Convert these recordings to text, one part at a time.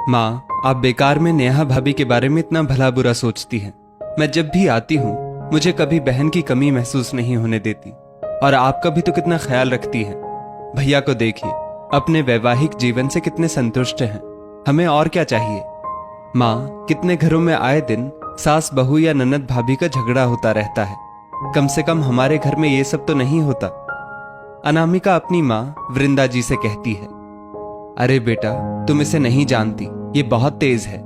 माँ, आप बेकार में नेहा भाभी के बारे में इतना भला बुरा सोचती हैं। मैं जब भी आती हूँ मुझे कभी बहन की कमी महसूस नहीं होने देती, और आपका भी तो कितना ख्याल रखती हैं। भैया को देखिए, अपने वैवाहिक जीवन से कितने संतुष्ट हैं। हमें और क्या चाहिए। माँ, कितने घरों में आए दिन सास बहू या ननद भाभी का झगड़ा होता रहता है। कम से कम हमारे घर में ये सब तो नहीं होता। अनामिका अपनी माँ वृंदा जी से कहती है, अरे बेटा, तुम इसे नहीं जानती, ये बहुत तेज है।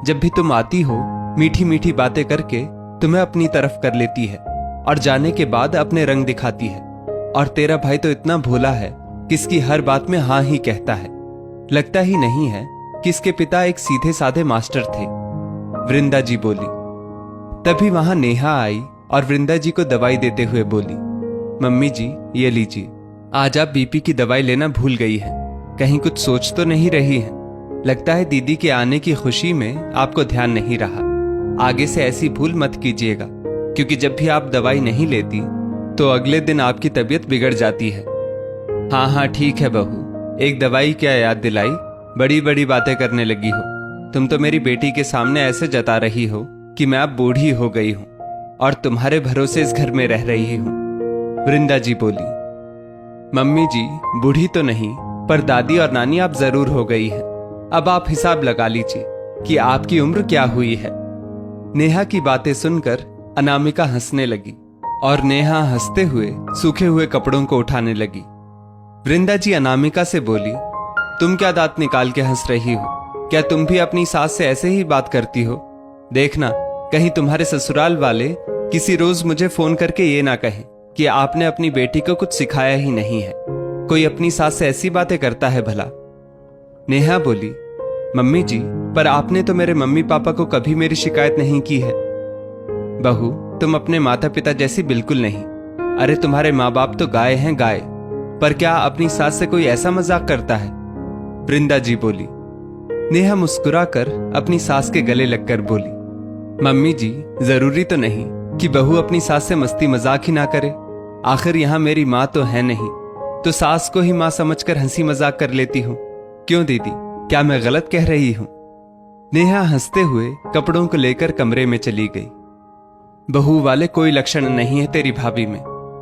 जब भी तुम आती हो मीठी मीठी बातें करके तुम्हें अपनी तरफ कर लेती है, और जाने के बाद अपने रंग दिखाती है। और तेरा भाई तो इतना भोला है कि इसकी हर बात में हाँ ही कहता है। लगता ही नहीं है कि इसके पिता एक सीधे साधे मास्टर थे। वृंदा जी बोली। तभी वहां नेहा आई और वृंदा जी को दवाई देते हुए बोली, मम्मी जी, ये लीजिए। आज आप बीपी की दवाई लेना भूल गई हैं। कहीं कुछ सोच तो नहीं रही हैं? लगता है दीदी के आने की खुशी में आपको ध्यान नहीं रहा। आगे से ऐसी भूल मत कीजिएगा, क्योंकि जब भी आप दवाई नहीं लेती तो अगले दिन आपकी तबीयत बिगड़ जाती है। हाँ हाँ ठीक है बहू, एक दवाई क्या याद दिलाई, बड़ी बड़ी बातें करने लगी हो। तुम तो मेरी बेटी के सामने ऐसे जता रही हो कि मैं अब बूढ़ी हो गई हूं और तुम्हारे भरोसे इस घर में रह रही हूं। वृंदा जी बोली, मम्मी जी, बूढ़ी तो नहीं, पर दादी और नानी आप जरूर हो गई हैं। अब आप हिसाब लगा लीजिए कि आपकी उम्र क्या हुई है। नेहा की बातें सुनकर अनामिका हंसने लगी, और नेहा हंसते हुए सूखे हुए कपड़ों को उठाने लगी। वृंदा जी अनामिका से बोली, तुम क्या दांत निकाल के हंस रही हो? क्या तुम भी अपनी सास से ऐसे ही बात करती हो? देखना, कहीं तुम्हारे ससुराल वाले किसी रोज मुझे फोन करके ये ना कहें कि आपने अपनी बेटी को कुछ सिखाया ही नहीं है। कोई अपनी सास से ऐसी बातें करता है भला? नेहा बोली, मम्मी जी, पर आपने तो मेरे मम्मी पापा को कभी मेरी शिकायत नहीं की है। बहू, तुम अपने माता पिता जैसी बिल्कुल नहीं। अरे तुम्हारे माँ बाप तो गाय हैं गाय, पर क्या अपनी सास से कोई ऐसा मजाक करता है? वृंदा जी बोली। नेहा मुस्कुराकर अपनी सास के गले लगकर बोली, मम्मी जी, जरूरी तो नहीं कि बहू अपनी सास से मस्ती मजाक ही ना करे। आखिर यहाँ मेरी माँ तो है नहीं, तो सास को ही माँ समझकर हंसी मजाक कर लेती हूँ। क्यों दीदी, क्या मैं गलत कह रही हूँ? नेहा हंसते हुए कपड़ों को लेकर कमरे में चली गई। बहू वाले कोई लक्षण नहीं है तेरी भाभी में।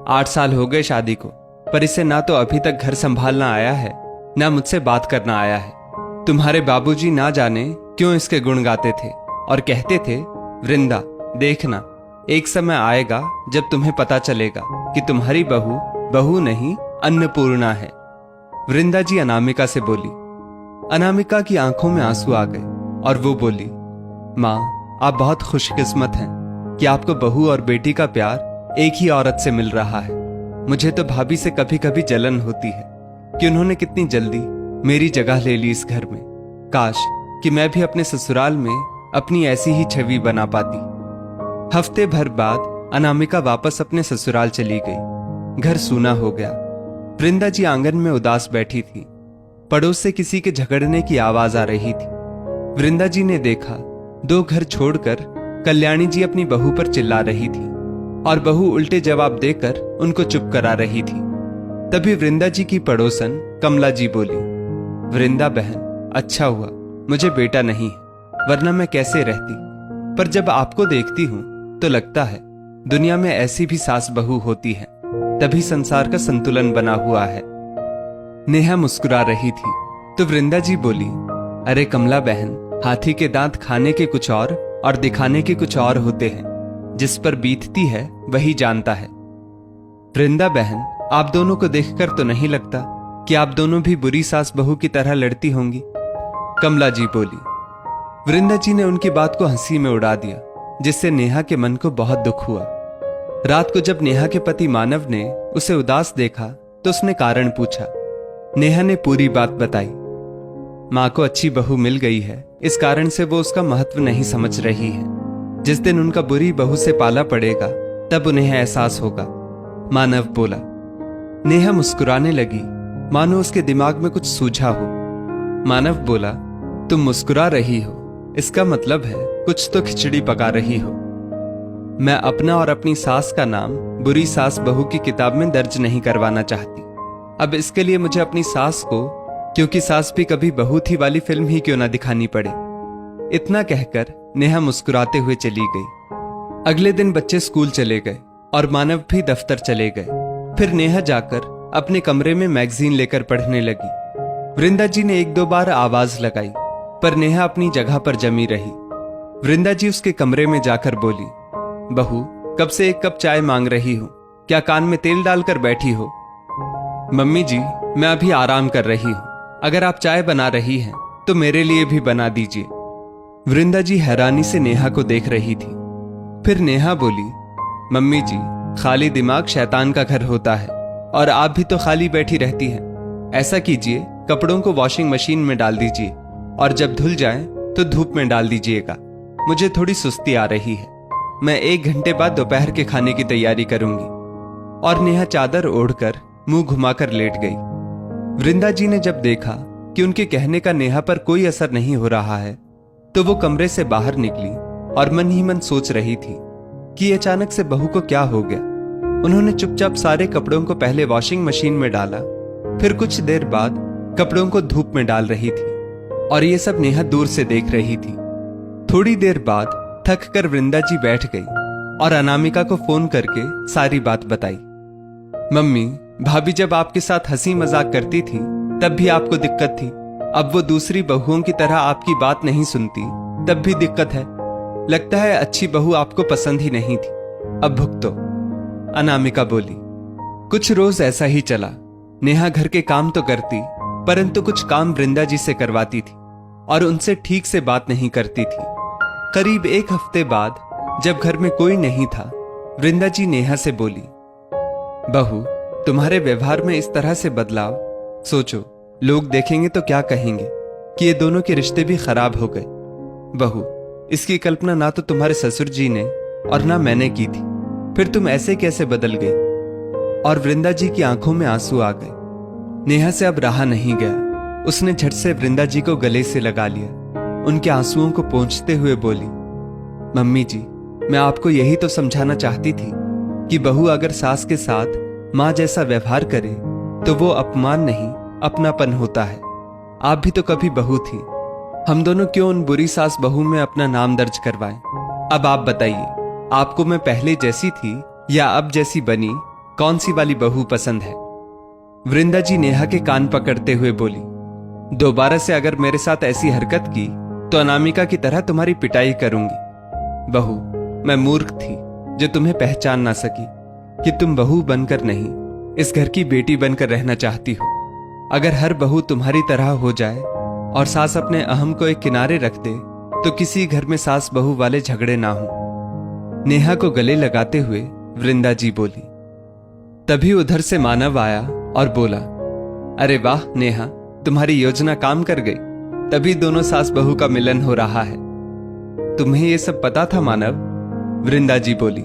8 साल हो गए शादी को, पर इसे ना तो अभी तक घर संभालना आया है, ना मुझसे बात करना आया है। तुम्हारे बाबूजी ना जाने क्यों इसके गुण गाते थे और कहते थे, वृंदा देखना, एक समय आएगा जब तुम्हें पता चलेगा कि तुम्हारी बहू बहू नहीं अन्नपूर्णा है। वृंदा जी अनामिका से बोली। अनामिका की आंखों में आंसू आ गए और वो बोली, माँ, आप बहुत खुशकिस्मत हैं कि आपको बहू और बेटी का प्यार एक ही औरत से मिल रहा है। मुझे तो भाभी से कभी कभी जलन होती है कि उन्होंने कितनी जल्दी मेरी जगह ले ली इस घर में। काश कि मैं भी अपने ससुराल में अपनी ऐसी ही छवि बना पाती। हफ्ते भर बाद अनामिका वापस अपने ससुराल चली गई। घर सूना हो गया। वृंदा जी आंगन में उदास बैठी थी। पड़ोस से किसी के झगड़ने की आवाज आ रही थी। वृंदा जी ने देखा 2 घर छोड़कर कल्याणी जी अपनी बहू पर चिल्ला रही थी, और बहू उल्टे जवाब देकर उनको चुप करा रही थी। तभी वृंदा जी की पड़ोसन कमला जी बोली, वृंदा बहन, अच्छा हुआ मुझे बेटा नहीं है, वरना मैं कैसे रहती। पर जब आपको देखती हूं तो लगता है दुनिया में ऐसी भी सास बहू होती है, तभी संसार का संतुलन बना हुआ है। नेहा मुस्कुरा रही थी तो वृंदा जी बोली, अरे कमला बहन, हाथी के दांत खाने के कुछ और दिखाने के कुछ और होते हैं। जिस पर बीतती है वही जानता है। वृंदा बहन, आप दोनों को देखकर तो नहीं लगता कि आप दोनों भी बुरी सास बहू की तरह लड़ती होंगी। कमला जी बोली। वृंदा जी ने उनकी बात को हंसी में उड़ा दिया, जिससे नेहा के मन को बहुत दुख हुआ। रात को जब नेहा के पति मानव ने उसे उदास देखा तो उसने कारण पूछा। नेहा ने पूरी बात बताई। माँ को अच्छी बहू मिल गई है, इस कारण से वो उसका महत्व नहीं समझ रही है। जिस दिन उनका बुरी बहू से पाला पड़ेगा तब उन्हें एहसास होगा, मानव बोला। नेहा मुस्कुराने लगी, मानो उसके दिमाग में कुछ सूझा हो। मानव बोला, तुम मुस्कुरा रही हो, इसका मतलब है कुछ तो खिचड़ी पका रही हो। मैं अपना और अपनी सास का नाम बुरी सास बहू की किताब में दर्ज नहीं करवाना चाहती। अब इसके लिए मुझे अपनी सास को क्योंकि सास भी कभी बहू थी वाली फिल्म ही क्यों ना दिखानी पड़े। इतना कहकर नेहा मुस्कुराते हुए चली गई। अगले दिन बच्चे स्कूल चले गए और मानव भी दफ्तर चले गए। फिर नेहा जाकर अपने कमरे में मैगजीन लेकर पढ़ने लगी। वृंदा जी ने 1-2 बार आवाज लगाई, पर नेहा अपनी जगह पर जमी रही। वृंदा जी उसके कमरे में जाकर बोली, बहू, कब से 1 कप चाय मांग रही हूं, क्या कान में तेल डालकर बैठी हो? मम्मी जी, मैं अभी आराम कर रही हूं, अगर आप चाय बना रही हैं तो मेरे लिए भी बना दीजिए। वृंदा जी हैरानी से नेहा को देख रही थी। फिर नेहा बोली, मम्मी जी, खाली दिमाग शैतान का घर होता है और आप भी तो खाली बैठी रहती हैं। ऐसा कीजिए, कपड़ों को वॉशिंग मशीन में डाल दीजिए और जब धुल जाएं तो धूप में डाल दीजिएगा। मुझे थोड़ी सुस्ती आ रही है, मैं 1 घंटे बाद दोपहर के खाने की तैयारी करूंगी। और नेहा चादर ओढ़कर मुंह घुमाकर लेट गई। वृंदा जी ने जब देखा कि उनके कहने का नेहा पर कोई असर नहीं हो रहा है, तो वो कमरे से बाहर निकली और मन ही मन सोच रही थी कि अचानक से बहू को क्या हो गया। उन्होंने चुपचाप सारे कपड़ों को पहले वॉशिंग मशीन में डाला, फिर कुछ देर बाद कपड़ों को धूप में डाल रही थी और ये सब नेहा दूर से देख रही थी। थोड़ी देर बाद थक कर वृंदा जी बैठ गई और अनामिका को फोन करके सारी बात बताई। मम्मी, भाभी जब आपके साथ हंसी मजाक करती थी तब भी आपको दिक्कत थी, अब वो दूसरी बहुओं की तरह आपकी बात नहीं सुनती तब भी दिक्कत है। लगता है अच्छी बहू आपको पसंद ही नहीं थी, अब भुगतो। अनामिका बोली। कुछ रोज ऐसा ही चला। नेहा घर के काम तो करती, परंतु कुछ काम वृंदा जी से करवाती थी और उनसे ठीक से बात नहीं करती थी। करीब 1 हफ्ते बाद जब घर में कोई नहीं था, वृंदा जी नेहा से बोली, बहू, तुम्हारे व्यवहार में इस तरह से बदलाव, सोचो लोग देखेंगे तो क्या कहेंगे कि ये दोनों के रिश्ते भी खराब हो गए। बहू, इसकी कल्पना ना तो तुम्हारे ससुर जी ने और ना मैंने की थी, फिर तुम ऐसे कैसे बदल गई? और वृंदा जी की आंखों में आंसू आ गए। नेहा से अब रहा नहीं गया। उसने झट से वृंदा जी को गले से लगा लिया, उनके आंसुओं को पोंछते हुए बोली, मम्मी जी, मैं आपको यही तो समझाना चाहती थी कि बहू अगर सास के साथ मां जैसा व्यवहार करे तो वो अपमान नहीं, अपनापन होता है। आप भी तो कभी बहू थी, हम दोनों क्यों उन बुरी सास बहू में अपना नाम दर्ज करवाएं? अब आप बताइए, आपको मैं पहले जैसी थी या अब जैसी बनी, कौन सी वाली बहू पसंद है? वृंदा जी नेहा के कान पकड़ते हुए बोली, दोबारा से अगर मेरे साथ ऐसी हरकत की तो अनामिका की तरह तुम्हारी पिटाई करूंगी। बहू, मैं मूर्ख थी जो तुम्हें पहचान ना सकी कि तुम बहू बनकर नहीं, इस घर की बेटी बनकर रहना चाहती हो। अगर हर बहू तुम्हारी तरह हो जाए और सास अपने अहम को एक किनारे रख दे तो किसी घर में सास बहू वाले झगड़े ना हो। नेहा को गले लगाते हुए वृंदा जी बोली। तभी उधर से मानव आया और बोला, अरे वाह नेहा, तुम्हारी योजना काम कर गई, तभी दोनों सास बहू का मिलन हो रहा है। तुम्हें ये सब पता था मानव? वृंदा जी बोली,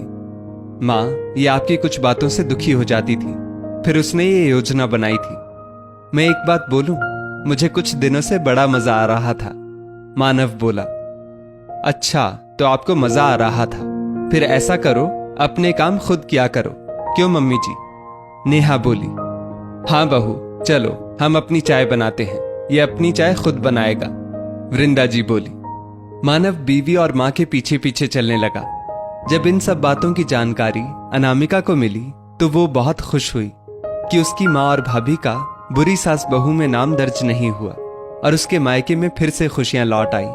माँ, ये आपकी कुछ बातों से दुखी हो जाती थी, फिर उसने ये योजना बनाई थी। मैं एक बात बोलूं, मुझे कुछ दिनों से बड़ा मजा आ रहा था। मानव बोला, अच्छा तो आपको मजा आ रहा था, फिर ऐसा करो, अपने काम खुद किया करो, क्यों मम्मी जी? नेहा बोली, हाँ बहू, चलो हम अपनी चाय बनाते हैं, ये अपनी चाय खुद बनाएगा। वृंदा जी बोली। मानव बीवी और मां के पीछे पीछे चलने लगा। जब इन सब बातों की जानकारी अनामिका को मिली तो वो बहुत खुश हुई कि उसकी मां और भाभी का बुरी सास बहू में नाम दर्ज नहीं हुआ और उसके मायके में फिर से खुशियां लौट आई।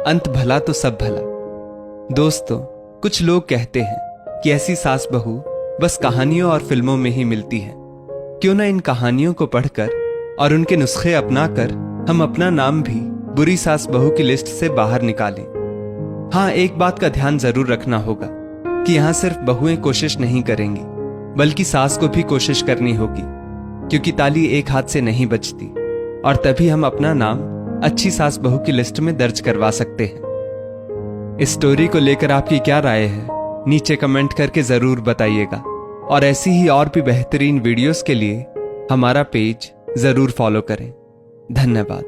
अंत भला तो सब भला। दोस्तों, कुछ लोग कहते हैं कि ऐसी सास बहू बस कहानियों और फिल्मों में ही मिलती है। क्यों ना इन कहानियों को पढ़कर और उनके नुस्खे अपनाकर हम अपना नाम भी बुरी सास बहू की लिस्ट से बाहर निकालें। हाँ, एक बात का ध्यान जरूर रखना होगा कि यहां सिर्फ बहुएं कोशिश नहीं करेंगी, बल्कि सास को भी कोशिश करनी होगी, क्योंकि ताली एक हाथ से नहीं बजती, और तभी हम अपना नाम अच्छी सास बहू की लिस्ट में दर्ज करवा सकते हैं। इस स्टोरी को लेकर आपकी क्या राय है, नीचे कमेंट करके जरूर बताइएगा, और ऐसी ही और भी बेहतरीन वीडियोस के लिए हमारा पेज जरूर फॉलो करें। धन्यवाद।